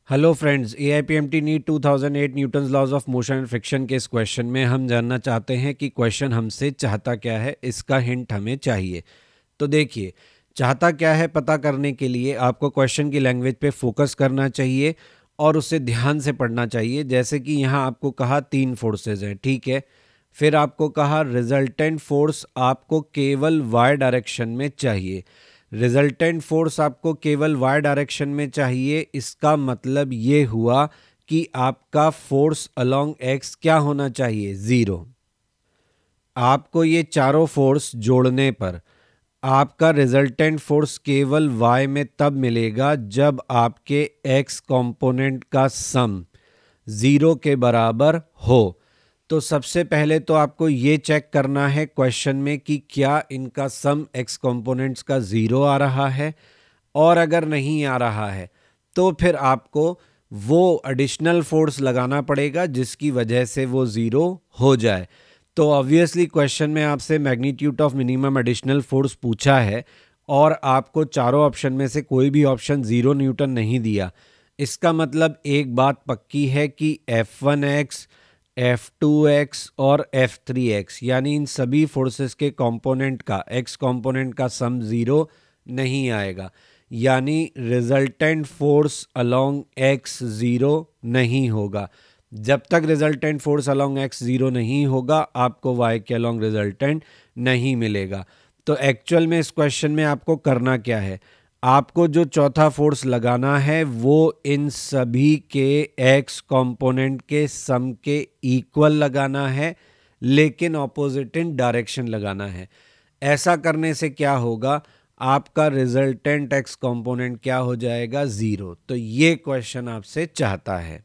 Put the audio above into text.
Hello friends, AIPMT NEET 2008 Newton's laws of motion and friction के इस question में हम जानना चाहते हैं कि क्वेश्चन हमसे चाहता क्या है। इसका हिंट हमें चाहिए। तो देखिए, चाहता क्या है पता करने के लिए आपको क्वेश्चन की लैंग्वेज पे फोकस करना चाहिए और उसे ध्यान से पढ़ना चाहिए। जैसे कि यहाँ आपको कहा तीन फोर्सेस हैं, ठीक है। फिर आपको कहा रिजल्टेंट फोर्स आपको केवल वाई डायरेक्शन में चाहिए। रिजल्टेंट फोर्स आपको केवल वाई डायरेक्शन में चाहिए, इसका मतलब ये हुआ कि आपका फोर्स अलोंग एक्स क्या होना चाहिए, ज़ीरो। आपको ये चारों फोर्स जोड़ने पर आपका रिजल्टेंट फोर्स केवल y में तब मिलेगा जब आपके x कंपोनेंट का सम ज़ीरो के बराबर हो। तो सबसे पहले तो आपको ये चेक करना है क्वेश्चन में कि क्या इनका सम x कंपोनेंट्स का ज़ीरो आ रहा है, और अगर नहीं आ रहा है तो फिर आपको वो एडिशनल फोर्स लगाना पड़ेगा जिसकी वजह से वो ज़ीरो हो जाए। तो ऑब्वियसली क्वेश्चन में आपसे magnitude of minimum additional force पूछा है और आपको चारों ऑप्शन में से कोई भी ऑप्शन 0 न्यूटन नहीं दिया। इसका मतलब एक बात पक्की है कि F1x, F2x और F3x यानी इन सभी फोर्सेस के कंपोनेंट का x कंपोनेंट का सम ज़ीरो नहीं आएगा। यानी resultant force along x zero नहीं होगा। जब तक resultant force along x zero नहीं होगा आपको y के अलोंग रिजल्टेंट नहीं मिलेगा। तो एक्चुअल में इस क्वेश्चन में आपको करना क्या है, आपको जो चौथा फोर्स लगाना है वो इन सभी के x कंपोनेंट के सम के इक्वल लगाना है, लेकिन ऑपोजिट इन डायरेक्शन लगाना है। ऐसा करने से क्या होगा, आपका रिजल्टेंट x कंपोनेंट क्या हो जाएगा, ज़ीरो। तो ये क्वेश्चन आपसे चाहता है।